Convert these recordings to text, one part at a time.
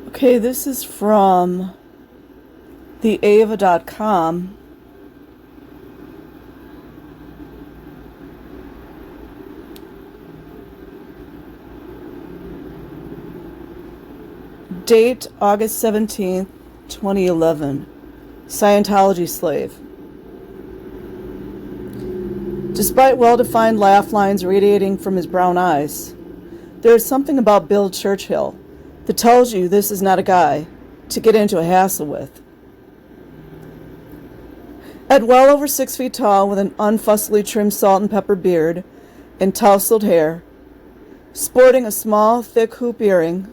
Okay, this is from theava.com. Date August 17th, 2011. Scientology slave. Despite well-defined laugh lines radiating from his brown eyes, there is something about Bill Churchill that tells you this is not a guy to get into a hassle with. At well over 6 feet tall, with an unfussily trimmed salt and pepper beard and tousled hair, sporting a small, thick hoop earring,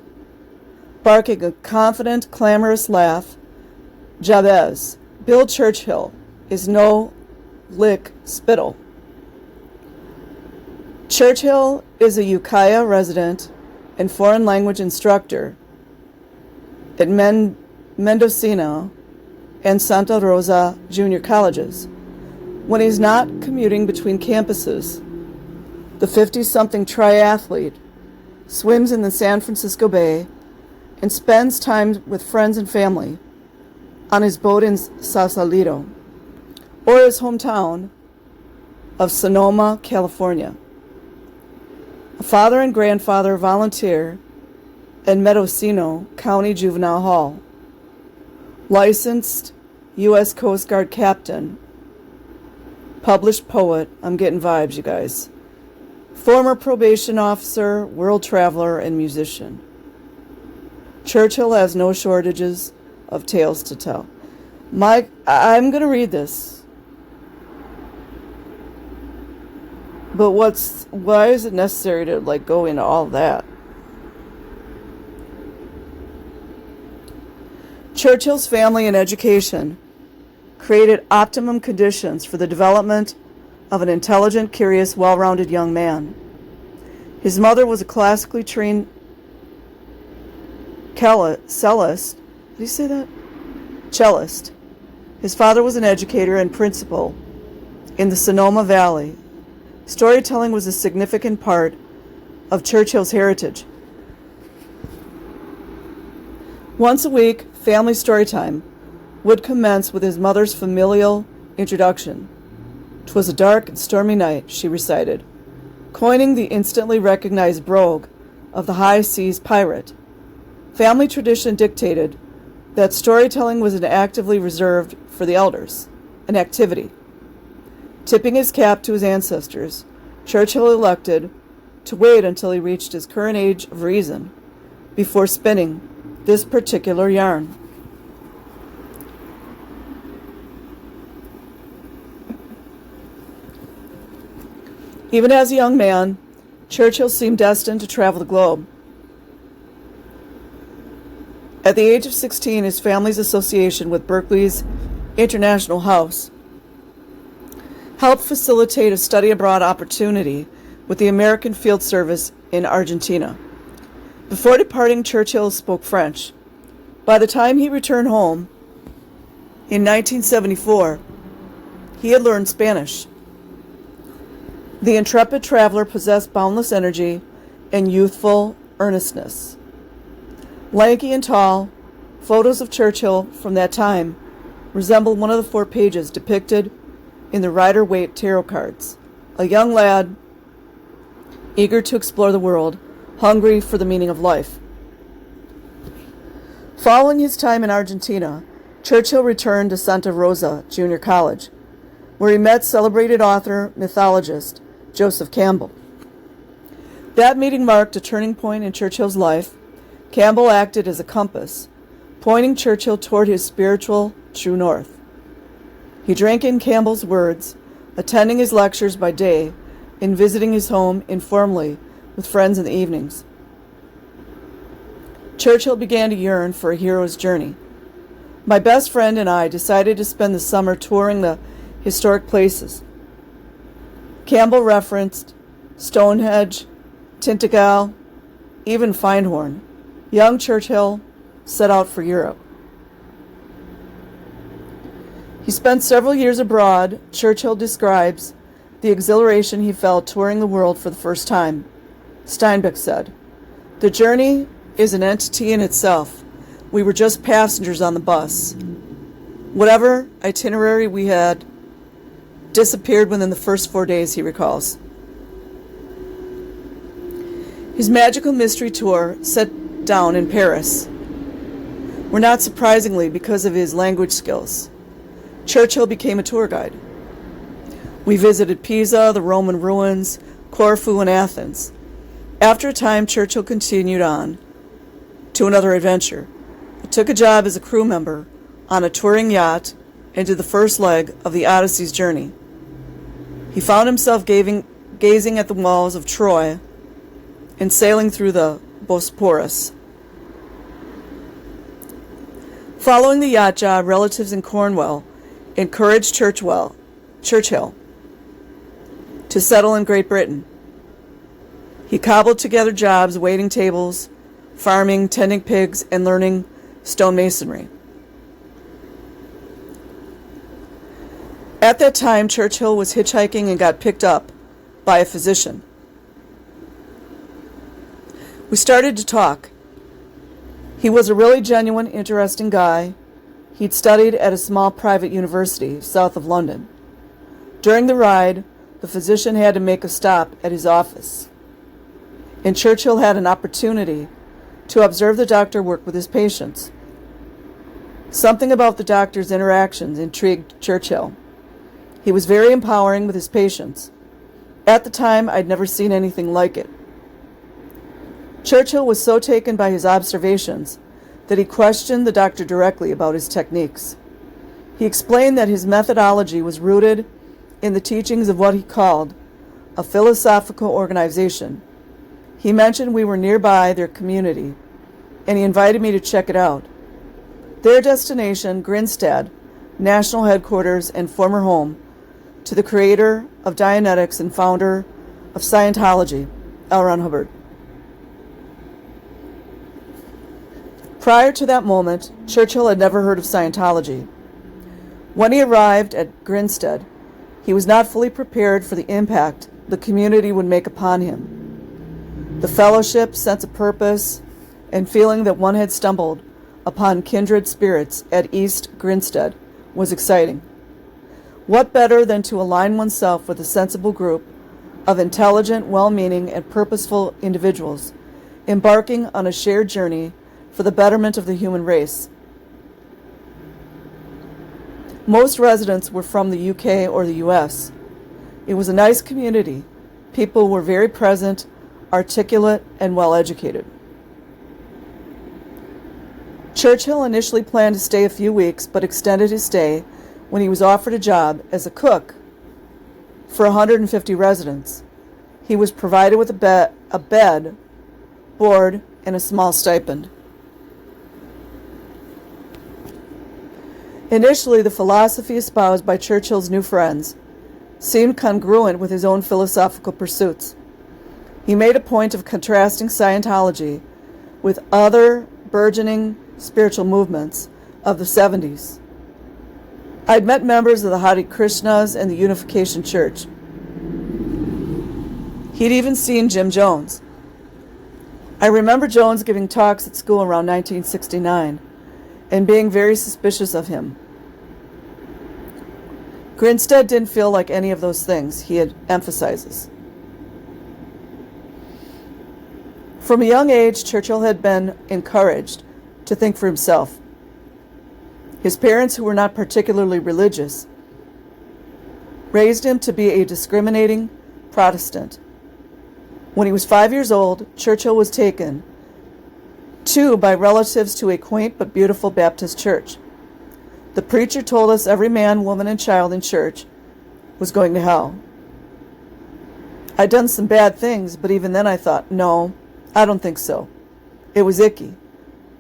barking a confident, clamorous laugh, Jabez, Bill Churchill, is no lick spittle. Churchill is a Ukiah resident and foreign language instructor at Mendocino and Santa Rosa Junior Colleges. When he's not commuting between campuses, the 50-something triathlete swims in the San Francisco Bay and spends time with friends and family on his boat in Sausalito, or his hometown of Sonoma, California. A father and grandfather volunteer at Mendocino County Juvenile Hall. Licensed U.S. Coast Guard captain. Published poet. I'm getting vibes, you guys. Former probation officer, world traveler, and musician. Churchill has no shortages of tales to tell. I'm going to read this. But why is it necessary to go into all that? Churchill's family and education created optimum conditions for the development of an intelligent, curious, well-rounded young man. His mother was a classically trained cellist. Did you say that? Cellist. His father was an educator and principal in the Sonoma Valley. Storytelling was a significant part of Churchill's heritage. Once a week, family storytime would commence with his mother's familial introduction. "'Twas a dark and stormy night," she recited, coining the instantly recognized brogue of the high seas pirate. Family tradition dictated that storytelling was actively reserved for the elders, an activity. Tipping his cap to his ancestors, Churchill elected to wait until he reached his current age of reason before spinning this particular yarn. Even as a young man, Churchill seemed destined to travel the globe. At the age of 16, his family's association with Berkeley's International House helped facilitate a study abroad opportunity with the American Field Service in Argentina. Before departing, Churchill spoke French. By the time he returned home in 1974, he had learned Spanish. The intrepid traveler possessed boundless energy and youthful earnestness. Lanky and tall, photos of Churchill from that time resembled one of the 4 pages depicted in the Rider-Waite tarot cards. A young lad, eager to explore the world, hungry for the meaning of life. Following his time in Argentina, Churchill returned to Santa Rosa Junior College, where he met celebrated author, mythologist Joseph Campbell. That meeting marked a turning point in Churchill's life. Campbell acted as a compass, pointing Churchill toward his spiritual true north. He drank in Campbell's words, attending his lectures by day and visiting his home informally with friends in the evenings. Churchill began to yearn for a hero's journey. "My best friend and I decided to spend the summer touring the historic places." Campbell referenced Stonehenge, Tintagel, even Findhorn. Young Churchill set out for Europe. He spent several years abroad. Churchill describes the exhilaration he felt touring the world for the first time. Steinbeck said, "The journey is an entity in itself. We were just passengers on the bus. Whatever itinerary we had disappeared within the first 4 days, he recalls. His magical mystery tour set down in Paris were not surprisingly because of his language skills. Churchill became a tour guide. We visited Pisa, the Roman ruins, Corfu, and Athens. After a time, Churchill continued on to another adventure. He took a job as a crew member on a touring yacht and did the first leg of the Odyssey's journey. He found himself gazing at the walls of Troy and sailing through the Bosporus. Following the yacht job, relatives in Cornwall encouraged Churchill to settle in Great Britain. He cobbled together jobs waiting tables, farming, tending pigs, and learning stonemasonry. At that time, Churchill was hitchhiking and got picked up by a physician. We started to talk. He was a really genuine, interesting guy. He'd studied at a small private university south of London. During the ride, the physician had to make a stop at his office, and Churchill had an opportunity to observe the doctor work with his patients. Something about the doctor's interactions intrigued Churchill. He was very empowering with his patients. At the time, I'd never seen anything like it. Churchill was so taken by his observations that he questioned the doctor directly about his techniques. He explained that his methodology was rooted in the teachings of what he called a philosophical organization. He mentioned we were nearby their community, and he invited me to check it out. Their destination, Grinstead, national headquarters and former home to the creator of Dianetics and founder of Scientology, L. Ron Hubbard. Prior to that moment, Churchill had never heard of Scientology. When he arrived at Grinstead, he was not fully prepared for the impact the community would make upon him. The fellowship, sense of purpose, and feeling that one had stumbled upon kindred spirits at East Grinstead was exciting. What better than to align oneself with a sensible group of intelligent, well-meaning, and purposeful individuals embarking on a shared journey for the betterment of the human race? Most residents were from the UK or the US. It was a nice community. People were very present, articulate, and well-educated. Churchill initially planned to stay a few weeks, but extended his stay when he was offered a job as a cook for 150 residents. He was provided with a bed, board, and a small stipend. Initially, the philosophy espoused by Churchill's new friends seemed congruent with his own philosophical pursuits. He made a point of contrasting Scientology with other burgeoning spiritual movements of the 70s. I'd met members of the Hare Krishnas and the Unification Church. He'd even seen Jim Jones. I remember Jones giving talks at school around 1969 and being very suspicious of him. Grinstead didn't feel like any of those things, he emphasizes. From a young age, Churchill had been encouraged to think for himself. His parents, who were not particularly religious, raised him to be a discriminating Protestant. When he was 5 years old, Churchill was taken by relatives to a quaint but beautiful Baptist church. The preacher told us every man, woman, and child in church was going to hell. I'd done some bad things, but even then I thought, no, I don't think so. It was icky.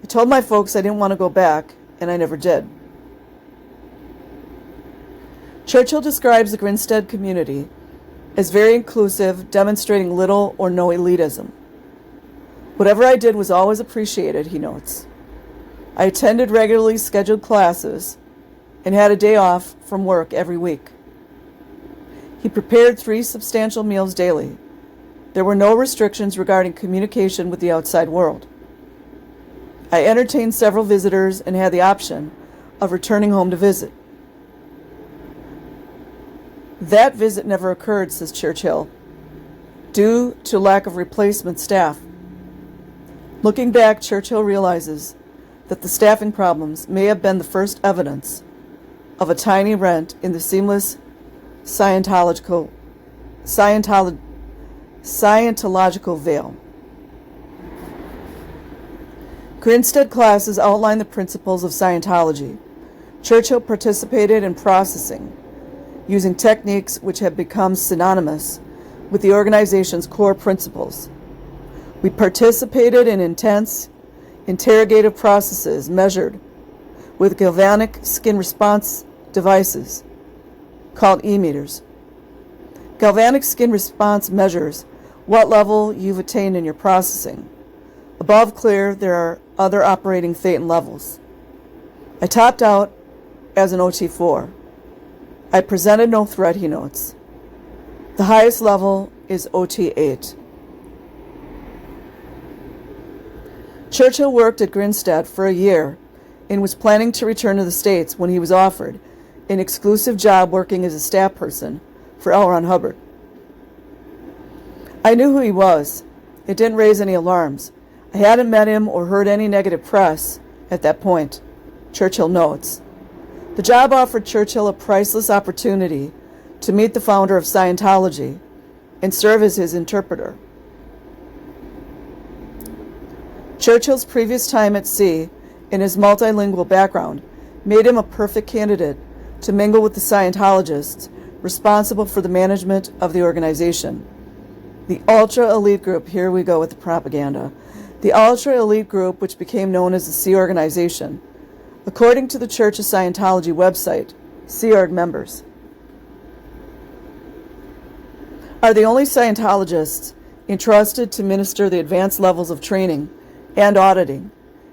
I told my folks I didn't want to go back, and I never did. Churchill describes the Grinstead community as very inclusive, demonstrating little or no elitism. Whatever I did was always appreciated, he notes. I attended regularly scheduled classes and had a day off from work every week. He prepared 3 substantial meals daily. There were no restrictions regarding communication with the outside world. I entertained several visitors and had the option of returning home to visit. That visit never occurred, says Churchill, due to lack of replacement staff. Looking back, Churchill realizes that the staffing problems may have been the first evidence of a tiny rent in the seamless Scientological veil. Grinstead classes outline the principles of Scientology. Churchill participated in processing, using techniques which have become synonymous with the organization's core principles. We participated in intense, interrogative processes measured with galvanic skin response devices called e-meters. Galvanic skin response measures what level you've attained in your processing. Above clear, there are other operating Thetan levels. I topped out as an OT4. I presented no threat, he notes. The highest level is OT8. Churchill worked at Grinstead for a year and was planning to return to the States when he was offered an exclusive job working as a staff person for L. Ron Hubbard. I knew who he was. It didn't raise any alarms. I hadn't met him or heard any negative press at that point, Churchill notes. The job offered Churchill a priceless opportunity to meet the founder of Scientology and serve as his interpreter. Churchill's previous time at sea and his multilingual background made him a perfect candidate to mingle with the Scientologists responsible for the management of the organization. The ultra-elite group, here we go with the propaganda, the ultra-elite group, which became known as the Sea Organization, according to the Church of Scientology website, Sea Org members are the only Scientologists entrusted to minister the advanced levels of training and auditing,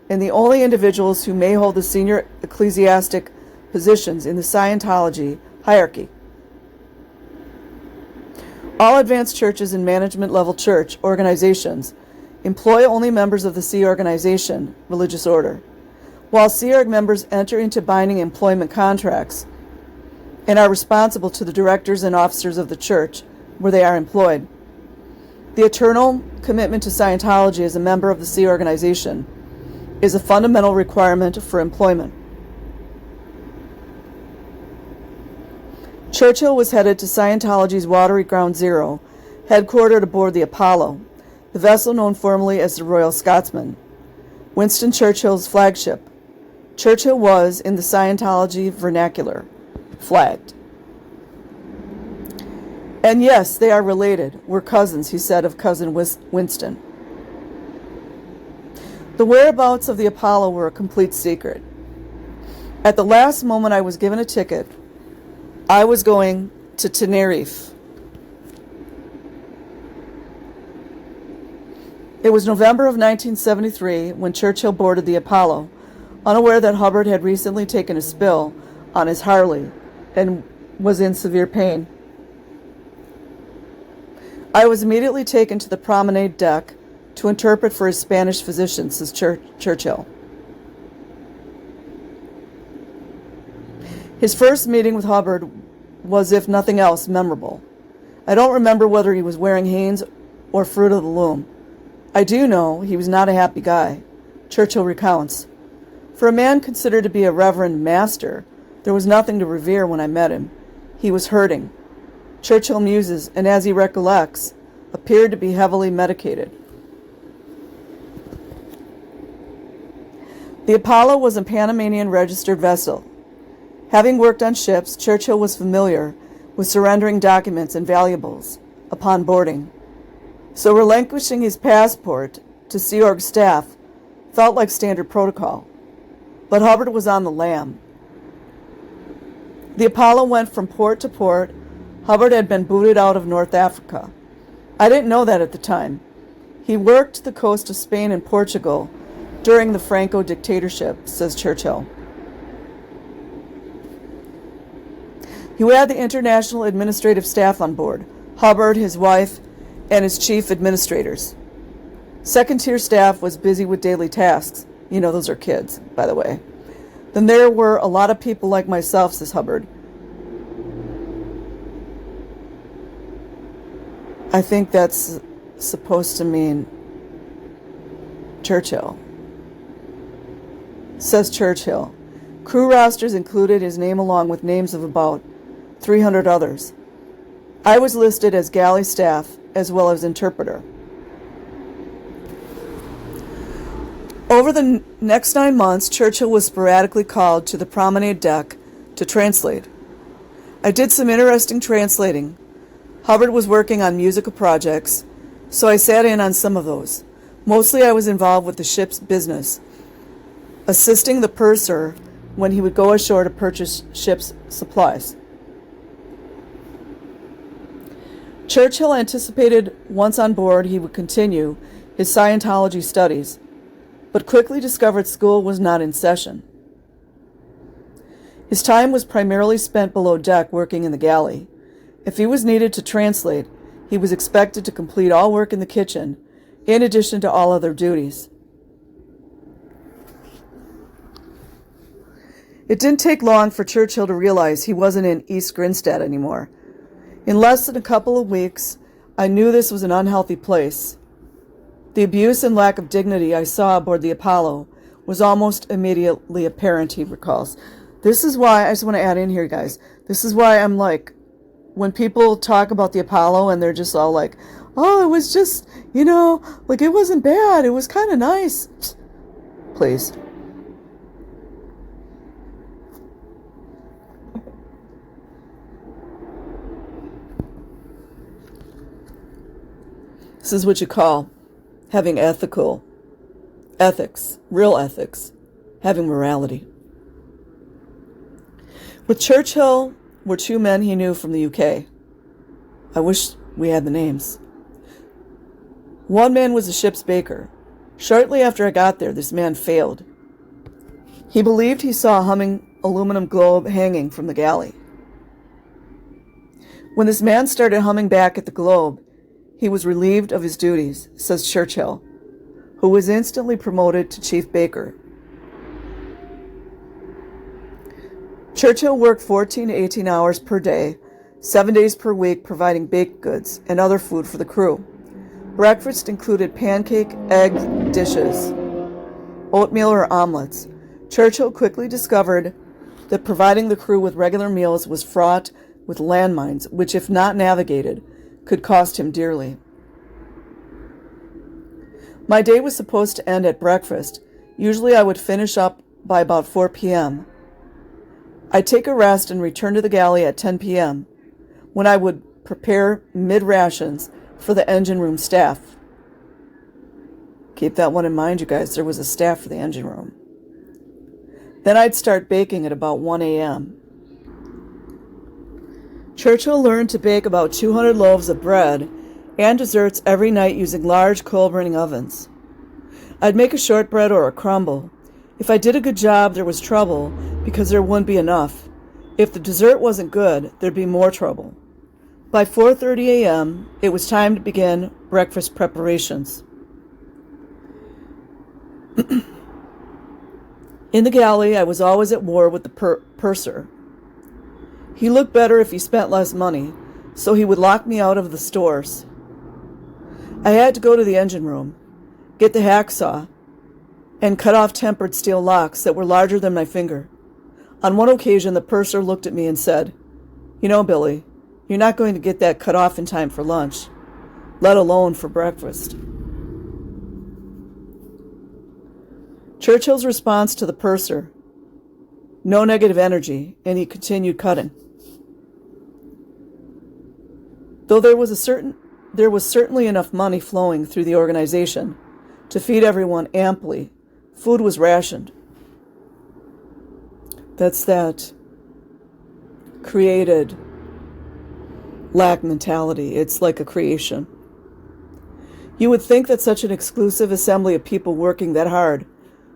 and the only individuals who may hold the senior ecclesiastic positions in the Scientology hierarchy. All advanced churches and management-level church organizations employ only members of the Sea Organization religious order, while Sea Org members enter into binding employment contracts and are responsible to the directors and officers of the church where they are employed. The eternal commitment to Scientology as a member of the Sea Organization is a fundamental requirement for employment. Churchill was headed to Scientology's watery Ground Zero, headquartered aboard the Apollo, the vessel known formally as the Royal Scotsman, Winston Churchill's flagship. Churchill was, in the Scientology vernacular, flagged. And yes, they are related. We're cousins, he said of cousin Winston. The whereabouts of the Apollo were a complete secret. At the last moment I was given a ticket. I was going to Tenerife. It was November of 1973 when Churchill boarded the Apollo, unaware that Hubbard had recently taken a spill on his Harley and was in severe pain. I was immediately taken to the promenade deck to interpret for his Spanish physician, says Churchill. His first meeting with Hubbard was, if nothing else, memorable. I don't remember whether he was wearing Hanes or Fruit of the Loom. I do know he was not a happy guy, Churchill recounts. For a man considered to be a reverend master, there was nothing to revere when I met him. He was hurting. Churchill muses, and as he recollects, appeared to be heavily medicated. The Apollo was a Panamanian registered vessel. Having worked on ships, Churchill was familiar with surrendering documents and valuables upon boarding. So relinquishing his passport to Sea Org staff felt like standard protocol. But Hubbard was on the lam. The Apollo went from port to port. Hubbard had been booted out of North Africa. I didn't know that at the time. He worked the coast of Spain and Portugal during the Franco dictatorship, says Churchill. He had the international administrative staff on board, Hubbard, his wife, and his chief administrators. Second-tier staff was busy with daily tasks, Those are kids, by the way. Then there were a lot of people like myself, says Hubbard. I think that's supposed to mean Churchill. Says Churchill. Crew rosters included his name along with names of about 300 others. I was listed as galley staff as well as interpreter. Over the next 9 months, Churchill was sporadically called to the promenade deck to translate. I did some interesting translating. Hubbard was working on musical projects, so I sat in on some of those. Mostly I was involved with the ship's business, assisting the purser when he would go ashore to purchase ship's supplies. Churchill anticipated once on board he would continue his Scientology studies, but quickly discovered school was not in session. His time was primarily spent below deck working in the galley. If he was needed to translate, he was expected to complete all work in the kitchen, in addition to all other duties. It didn't take long for Churchill to realize he wasn't in East Grinstead anymore. In less than a couple of weeks, I knew this was an unhealthy place. The abuse and lack of dignity I saw aboard the Apollo was almost immediately apparent, he recalls. This is why, I just want to add in here, guys, this is why I'm like, when people talk about the Apollo and they're just all like, oh, it was just, like it wasn't bad, it was kind of nice. Please. This is what you call having ethics, real ethics, having morality. With Churchill were 2 men he knew from the UK. I wish we had the names. One man was the ship's baker. Shortly after I got there, this man failed. He believed he saw a humming aluminum globe hanging from the galley. When this man started humming back at the globe, he was relieved of his duties, says Churchill, who was instantly promoted to chief baker. Churchill worked 14 to 18 hours per day, 7 days per week, providing baked goods and other food for the crew. Breakfast included pancake, egg dishes, oatmeal or omelets. Churchill quickly discovered that providing the crew with regular meals was fraught with landmines, which, if not navigated, could cost him dearly. My day was supposed to end at breakfast. Usually I would finish up by about 4 p.m. I'd take a rest and return to the galley at 10 p.m., when I would prepare mid-rations for the engine room staff. Keep that one in mind, you guys. There was a staff for the engine room. Then I'd start baking at about 1 a.m. Churchill learned to bake about 200 loaves of bread and desserts every night using large coal-burning ovens. I'd make a shortbread or a crumble. If I did a good job, there was trouble because there wouldn't be enough. If the dessert wasn't good, there'd be more trouble. By 4:30 a.m., it was time to begin breakfast preparations. In the galley, I was always at war with the purser. He looked better if he spent less money, so he would lock me out of the stores. I had to go to the engine room, get the hacksaw, and cut off tempered steel locks that were larger than my finger. On one occasion, the purser looked at me and said, Billy, you're not going to get that cut off in time for lunch, let alone for breakfast. Churchill's response to the purser: no negative energy, and he continued cutting. Though there was certainly enough money flowing through the organization to feed everyone amply, food was rationed. That's that created lack mentality. It's like a creation. You would think that such an exclusive assembly of people working that hard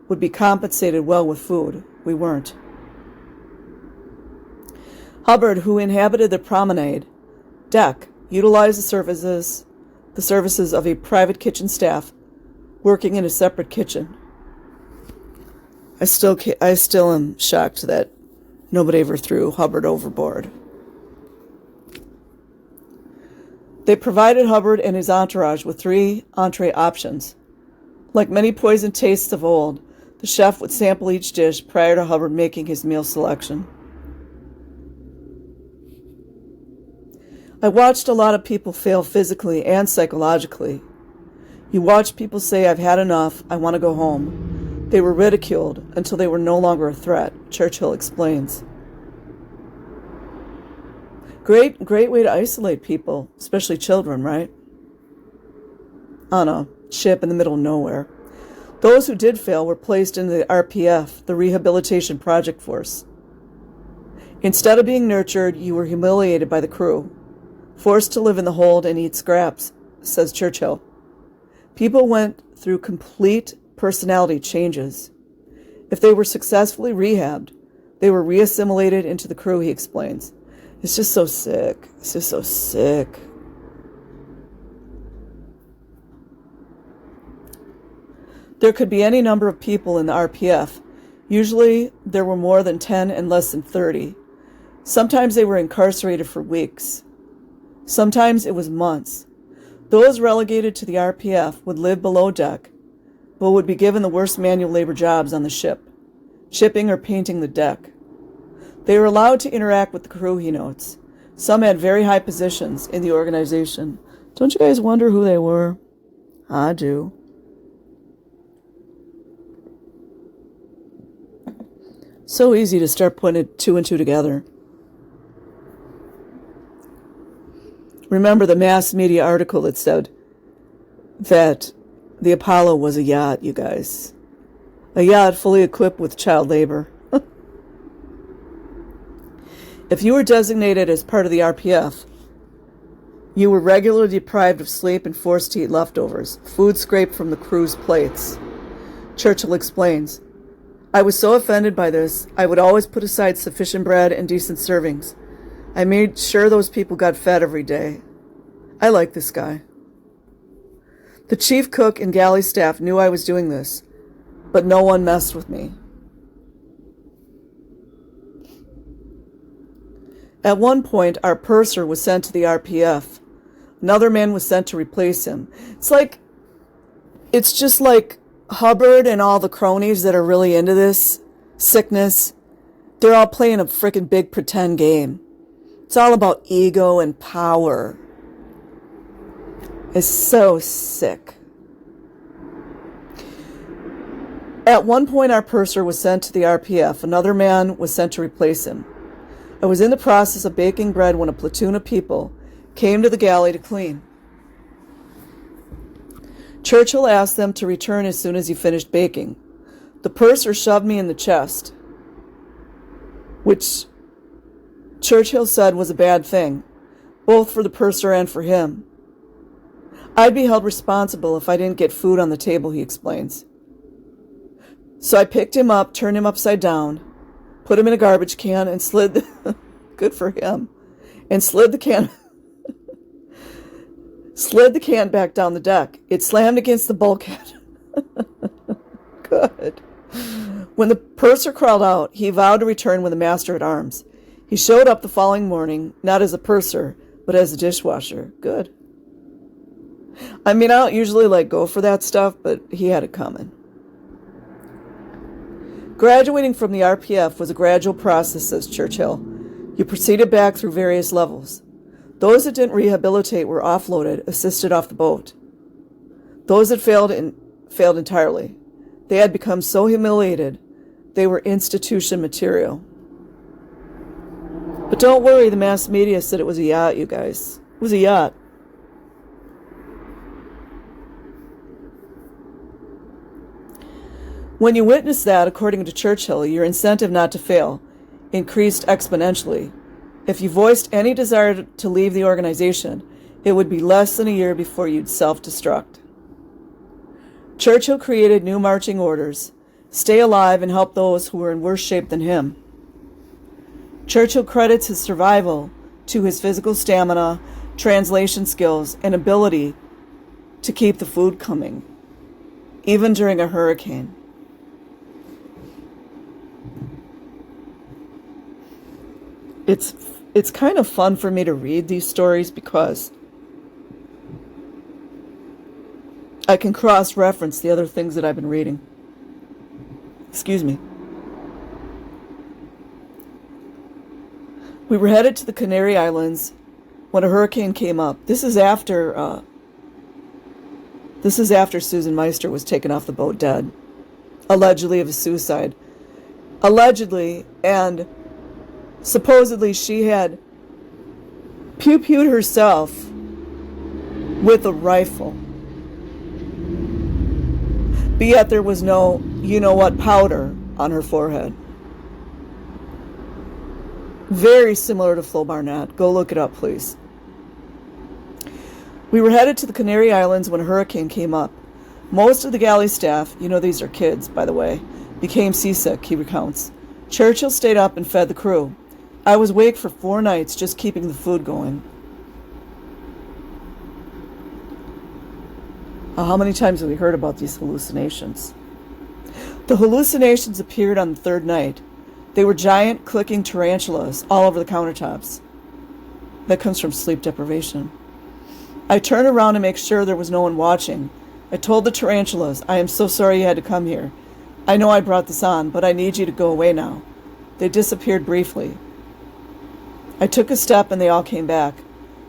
would be compensated well with food. We weren't. Hubbard, who inhabited the promenade deck, utilized the services of a private kitchen staff working in a separate kitchen. I still am shocked that nobody ever threw Hubbard overboard. They provided Hubbard and his entourage with 3 entree options. Like many poisoned tastes of old, the chef would sample each dish prior to Hubbard making his meal selection. I watched a lot of people fail physically and psychologically. You watch people say, "I've had enough, I want to go home." They were ridiculed until they were no longer a threat, Churchill explains. Great way to isolate people, especially children, right? On a ship in the middle of nowhere. Those who did fail were placed in the RPF, the Rehabilitation Project Force. Instead of being nurtured, you were humiliated by the crew, forced to live in the hold and eat scraps, says Churchill. People went through complete personality changes. If they were successfully rehabbed, they were reassimilated into the crew, he explains. It's just so sick. It's just so sick. There could be any number of people in the RPF. Usually there were more than 10 and less than 30. Sometimes they were incarcerated for weeks. Sometimes it was months. Those relegated to the RPF would live below deck, but would be given the worst manual labor jobs on the ship, chipping or painting the deck. They were allowed to interact with the crew, he notes. Some had very high positions in the organization. Don't you guys wonder who they were? I do. So easy to start putting 2 and 2 together. Remember the mass media article that said that the Apollo was a yacht, you guys. A yacht fully equipped with child labor. If you were designated as part of the RPF, you were regularly deprived of sleep and forced to eat leftovers, food scraped from the crew's plates. Churchill explains, "I was so offended by this, I would always put aside sufficient bread and decent servings. I made sure those people got fed every day. I like this guy." The chief cook and galley staff knew I was doing this, but no one messed with me. At one point, our purser was sent to the RPF. Another man was sent to replace him. It's just like Hubbard and all the cronies that are really into this sickness. They're all playing a freaking big pretend game. It's all about ego and power. It's so sick. At one point, our purser was sent to the RPF. Another man was sent to replace him. I was in the process of baking bread when a platoon of people came to the galley to clean. Churchill asked them to return as soon as he finished baking. The purser shoved me in the chest, which Churchill said was a bad thing, both for the purser and for him. I'd be held responsible if I didn't get food on the table, he explains. So I picked him up, turned him upside down, put him in a garbage can, and good for him, and slid the can back down the deck. It slammed against the bulkhead. Good. When the purser crawled out, he vowed to return with the master-at-arms. He showed up the following morning, not as a purser, but as a dishwasher. Good. I mean, I don't usually go for that stuff, but he had it coming. Graduating from the RPF was a gradual process, says Churchill. You proceeded back through various levels. Those that didn't rehabilitate were offloaded, assisted off the boat. Those that failed entirely. They had become so humiliated, they were institution material. But don't worry, the mass media said it was a yacht, you guys. It was a yacht. When you witness that, according to Churchill, your incentive not to fail increased exponentially. If you voiced any desire to leave the organization, it would be less than a year before you'd self-destruct. Churchill created new marching orders, stay alive and help those who were in worse shape than him. Churchill credits his survival to his physical stamina, translation skills, and ability to keep the food coming, even during a hurricane. it's kind of fun for me to read these stories because I can cross-reference the other things that I've been reading. Excuse me. We were headed to the Canary Islands when a hurricane came up. This is after Susan Meister was taken off the boat dead, allegedly of a suicide. Allegedly, and supposedly she had pew-pewed herself with a rifle. But yet there was no, you-know-what, powder on her forehead. Very similar to Flo Barnett. Go look it up, please. We were headed to the Canary Islands when a hurricane came up. Most of the galley staff, these are kids, by the way, became seasick, he recounts. Churchill stayed up and fed the crew. I was awake for 4 nights just keeping the food going. How many times have we heard about these hallucinations? The hallucinations appeared on the 3rd night. They were giant, clicking tarantulas all over the countertops. That comes from sleep deprivation. I turned around to make sure there was no one watching. I told the tarantulas, I am so sorry you had to come here. I know I brought this on, but I need you to go away now. They disappeared briefly. I took a step and they all came back.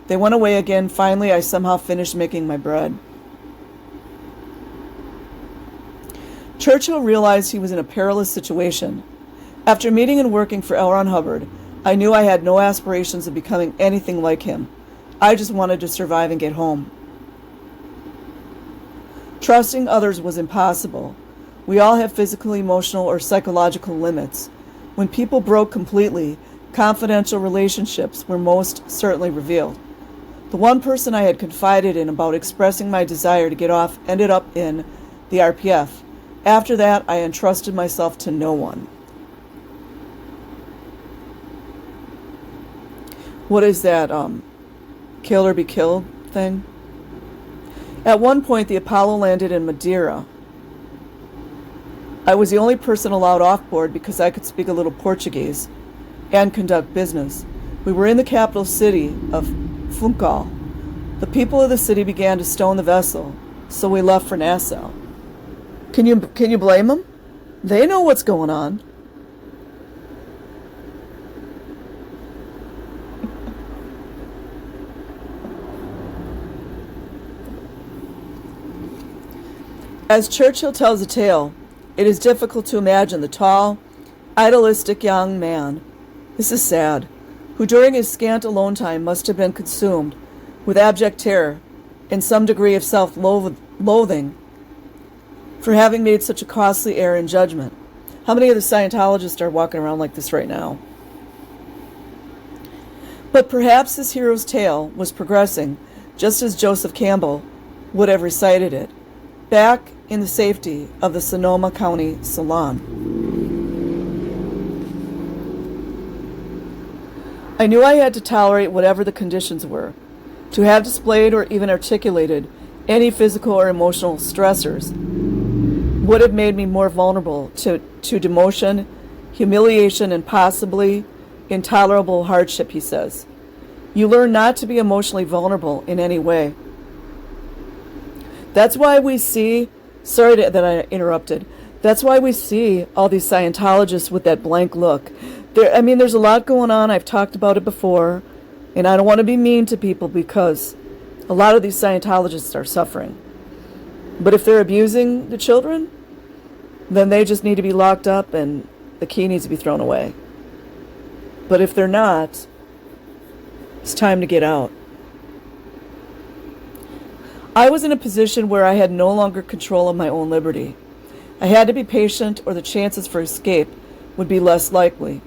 They went away again. Finally, I somehow finished making my bread. Churchill realized he was in a perilous situation. After meeting and working for L. Ron Hubbard, I knew I had no aspirations of becoming anything like him. I just wanted to survive and get home. Trusting others was impossible. We all have physical, emotional, or psychological limits. When people broke completely, confidential relationships were most certainly revealed. The one person I had confided in about expressing my desire to get off ended up in the RPF. After that, I entrusted myself to no one. What is that, kill or be killed thing? At one point, the Apollo landed in Madeira. I was the only person allowed off board because I could speak a little Portuguese and conduct business. We were in the capital city of Funchal. The people of the city began to stone the vessel, so we left for Nassau. Can you blame them? They know what's going on. As Churchill tells a tale, it is difficult to imagine the tall, idealistic young man, this is sad, who during his scant alone time must have been consumed with abject terror and some degree of self-loathing for having made such a costly error in judgment. How many of the Scientologists are walking around like this right now? But perhaps this hero's tale was progressing just as Joseph Campbell would have recited it, back in the safety of the Sonoma County salon. I knew I had to tolerate whatever the conditions were. To have displayed or even articulated any physical or emotional stressors would have made me more vulnerable to demotion, humiliation, and possibly intolerable hardship, he says. You learn not to be emotionally vulnerable in any way. That's why we see, sorry that I interrupted, that's why we see all these Scientologists with that blank look. There's a lot going on. I've talked about it before, and I don't want to be mean to people because a lot of these Scientologists are suffering. But if they're abusing the children, then they just need to be locked up and the key needs to be thrown away. But if they're not, it's time to get out. I was in a position where I had no longer control of my own liberty. I had to be patient or the chances for escape would be less likely.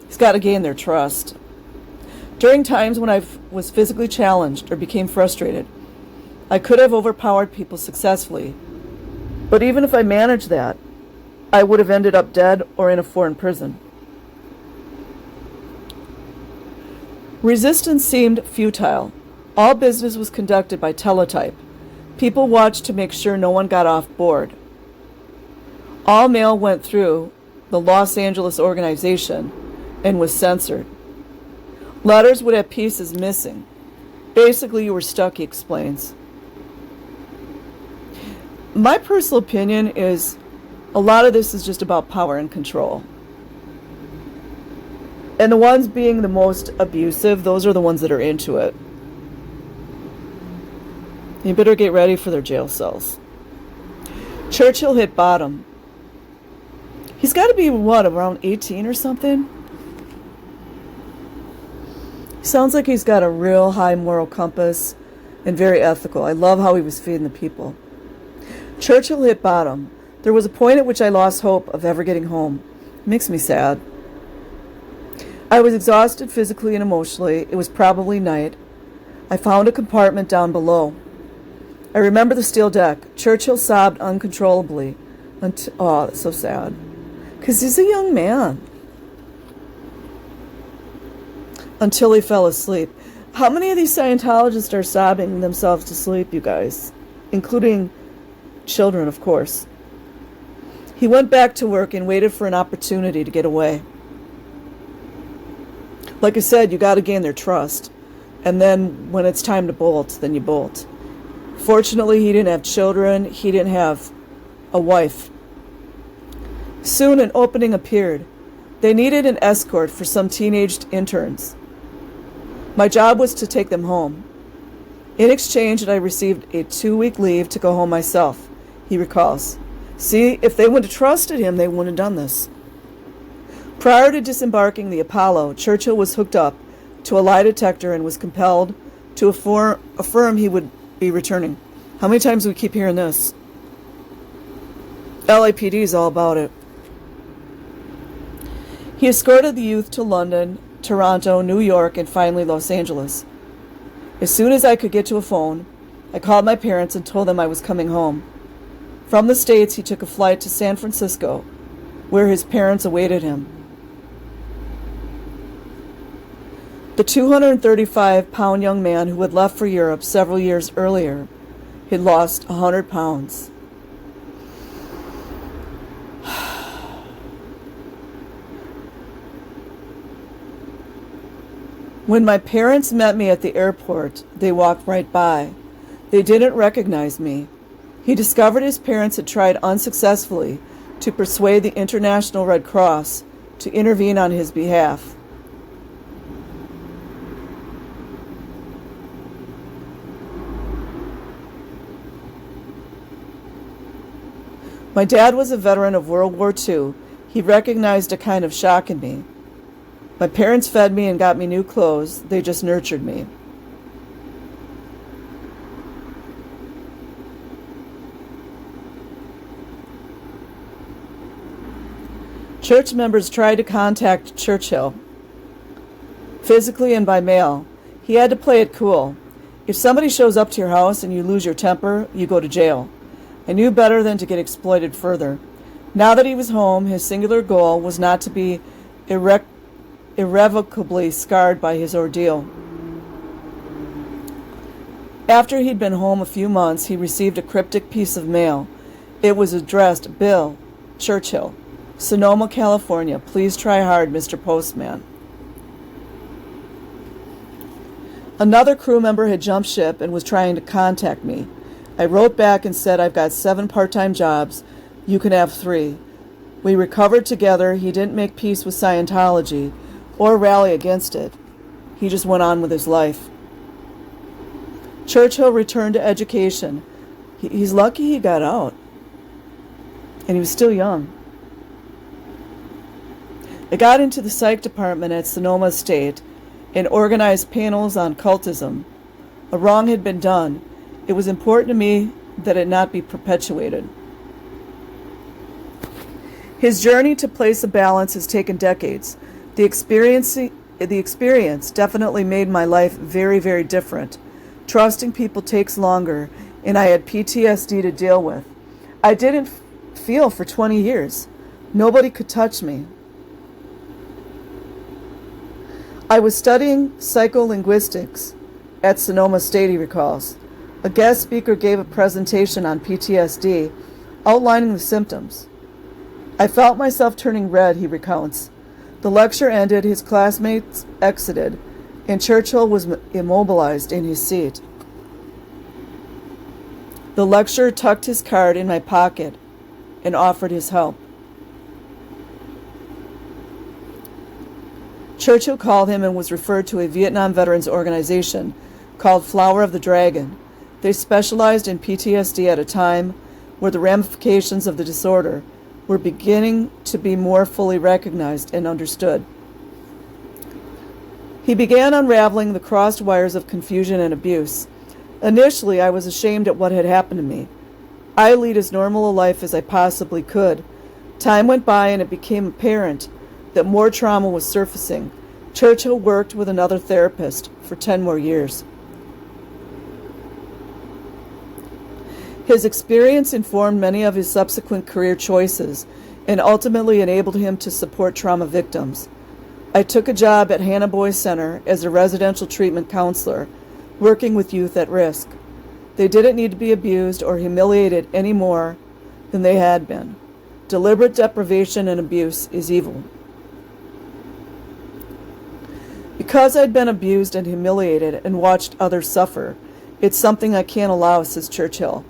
He's got to gain their trust. During times when I was physically challenged or became frustrated, I could have overpowered people successfully. But even if I managed that, I would have ended up dead or in a foreign prison. Resistance seemed futile. All business was conducted by teletype. People watched to make sure no one got off board. All mail went through the Los Angeles organization and was censored. Letters would have pieces missing. Basically, you were stuck, he explains. My personal opinion is a lot of this is just about power and control. And the ones being the most abusive, those are the ones that are into it. You better get ready for their jail cells. Churchill hit bottom. He's got to be, what, around 18 or something? Sounds like he's got a real high moral compass and very ethical. I love how he was feeding the people. Churchill hit bottom. There was a point at which I lost hope of ever getting home. It makes me sad. I was exhausted physically and emotionally. It was probably night. I found a compartment down below. I remember the steel deck. Churchill sobbed uncontrollably. Oh, that's so sad. Because he's a young man. Until he fell asleep. How many of these Scientologists are sobbing themselves to sleep, you guys? Including children, of course. He went back to work and waited for an opportunity to get away. Like I said, you got to gain their trust. And then when it's time to bolt, then you bolt. Fortunately, he didn't have children. He didn't have a wife. Soon an opening appeared. They needed an escort for some teenaged interns. My job was to take them home. In exchange, I received a 2-week leave to go home myself, he recalls. See, if they would have trusted him, they wouldn't have done this. Prior to disembarking the Apollo, Churchill was hooked up to a lie detector and was compelled to affirm he would be returning. How many times do we keep hearing this? LAPD is all about it. He escorted the youth to London, Toronto, New York, and finally Los Angeles. As soon as I could get to a phone, I called my parents and told them I was coming home. From the States, he took a flight to San Francisco, where his parents awaited him. The 235-pound young man who had left for Europe several years earlier had lost 100 pounds. When my parents met me at the airport, they walked right by. They didn't recognize me. He discovered his parents had tried unsuccessfully to persuade the International Red Cross to intervene on his behalf. My dad was a veteran of World War II. He recognized a kind of shock in me. My parents fed me and got me new clothes. They just nurtured me. Church members tried to contact Churchill, physically and by mail. He had to play it cool. If somebody shows up to your house and you lose your temper, you go to jail. I knew better than to get exploited further. Now that he was home, his singular goal was not to be irrevocably scarred by his ordeal. After he'd been home a few months, he received a cryptic piece of mail. It was addressed, Bill, Churchill, Sonoma, California. Please try hard, Mr. Postman. Another crew member had jumped ship and was trying to contact me. I wrote back and said, I've got 7 part-time jobs. You can have 3. We recovered together. He didn't make peace with Scientology or rally against it. He just went on with his life. Churchill returned to education. He's lucky he got out. And he was still young. I got into the psych department at Sonoma State and organized panels on cultism. A wrong had been done. It was important to me that it not be perpetuated. His journey to place a balance has taken decades. The experience definitely made my life very, very different. Trusting people takes longer, and I had PTSD to deal with. I didn't feel for 20 years. Nobody could touch me. I was studying psycholinguistics at Sonoma State, he recalls. A guest speaker gave a presentation on PTSD, outlining the symptoms. I felt myself turning red, he recounts. The lecture ended, his classmates exited, and Churchill was immobilized in his seat. The lecturer tucked his card in my pocket and offered his help. Churchill called him and was referred to a Vietnam veterans organization called Flower of the Dragon. They specialized in PTSD at a time where the ramifications of the disorder were beginning to be more fully recognized and understood. He began unraveling the crossed wires of confusion and abuse. Initially, I was ashamed at what had happened to me. I lead as normal a life as I possibly could. Time went by and it became apparent that more trauma was surfacing. Churchill worked with another therapist for 10 more years. His experience informed many of his subsequent career choices and ultimately enabled him to support trauma victims. I took a job at Hannah Boys Center as a residential treatment counselor, working with youth at risk. They didn't need to be abused or humiliated any more than they had been. Deliberate deprivation and abuse is evil. Because I'd been abused and humiliated and watched others suffer, it's something I can't allow, says Churchill,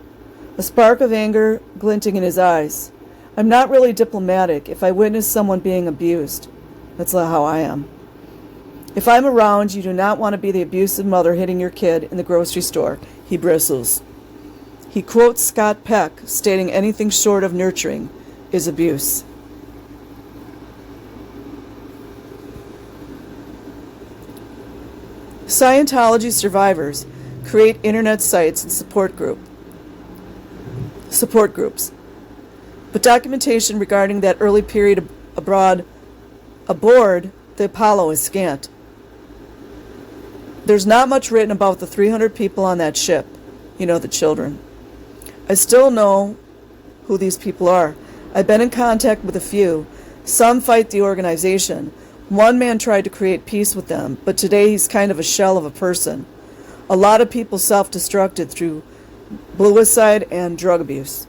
a spark of anger glinting in his eyes. I'm not really diplomatic if I witness someone being abused. That's not how I am. If I'm around, you do not want to be the abusive mother hitting your kid in the grocery store. He bristles. He quotes Scott Peck, stating anything short of nurturing is abuse. Scientology survivors create internet sites and support groups. But documentation regarding that early period aboard the Apollo is scant. There's not much written about the 300 people on that ship, the children. I still know who these people are. I've been in contact with a few. Some fight the organization. One man tried to create peace with them, but today he's kind of a shell of a person. A lot of people self-destructed through bluicide and drug abuse.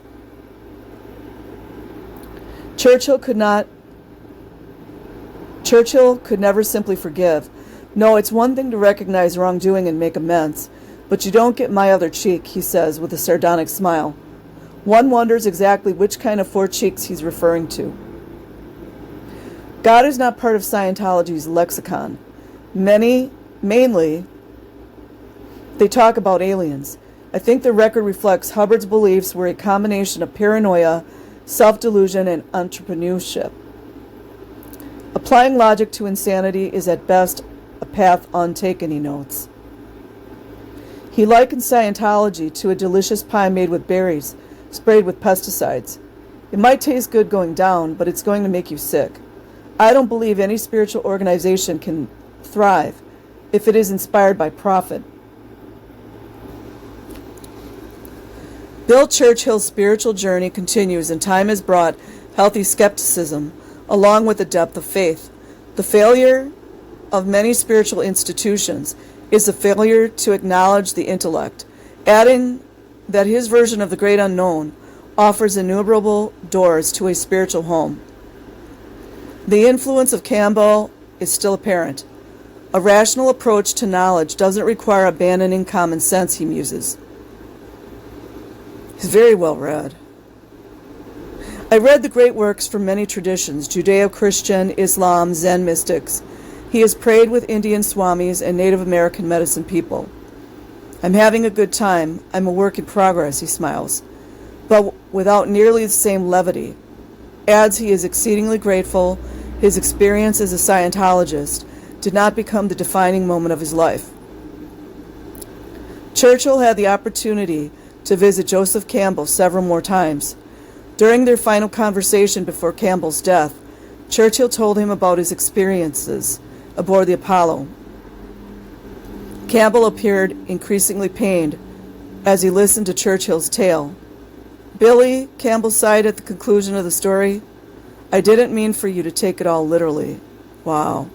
Churchill could never simply forgive. No, it's one thing to recognize wrongdoing and make amends, but you don't get my other cheek, he says with a sardonic smile. One wonders exactly which kind of four cheeks he's referring to. God is not part of Scientology's lexicon. Mainly, they talk about aliens. I think the record reflects Hubbard's beliefs were a combination of paranoia, self-delusion, and entrepreneurship. Applying logic to insanity is at best a path untaken, he notes. He likens Scientology to a delicious pie made with berries, sprayed with pesticides. It might taste good going down, but it's going to make you sick. I don't believe any spiritual organization can thrive if it is inspired by profit. Bill Churchill's spiritual journey continues, and time has brought healthy skepticism along with the depth of faith. The failure of many spiritual institutions is a failure to acknowledge the intellect, adding that his version of the great unknown offers innumerable doors to a spiritual home. The influence of Campbell is still apparent. A rational approach to knowledge doesn't require abandoning common sense, he muses. He's very well read. I read the great works from many traditions, Judeo-Christian, Islam, Zen mystics. He has prayed with Indian swamis and Native American medicine people. I'm having a good time. I'm a work in progress, he smiles, but without nearly the same levity. Adds he is exceedingly grateful his experience as a Scientologist did not become the defining moment of his life. Churchill had the opportunity to visit Joseph Campbell several more times. During their final conversation before Campbell's death, Churchill told him about his experiences aboard the Apollo. Campbell appeared increasingly pained as he listened to Churchill's tale. Billy, Campbell sighed at the conclusion of the story, I didn't mean for you to take it all literally. Wow.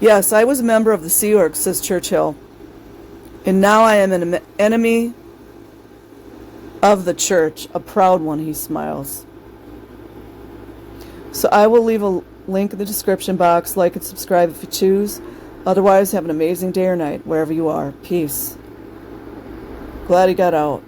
Yes, I was a member of the Sea Org, says Churchill, and now I am an enemy of the church, a proud one, he smiles. So I will leave a link in the description box. Like and subscribe if you choose. Otherwise, have an amazing day or night, wherever you are. Peace. Glad he got out.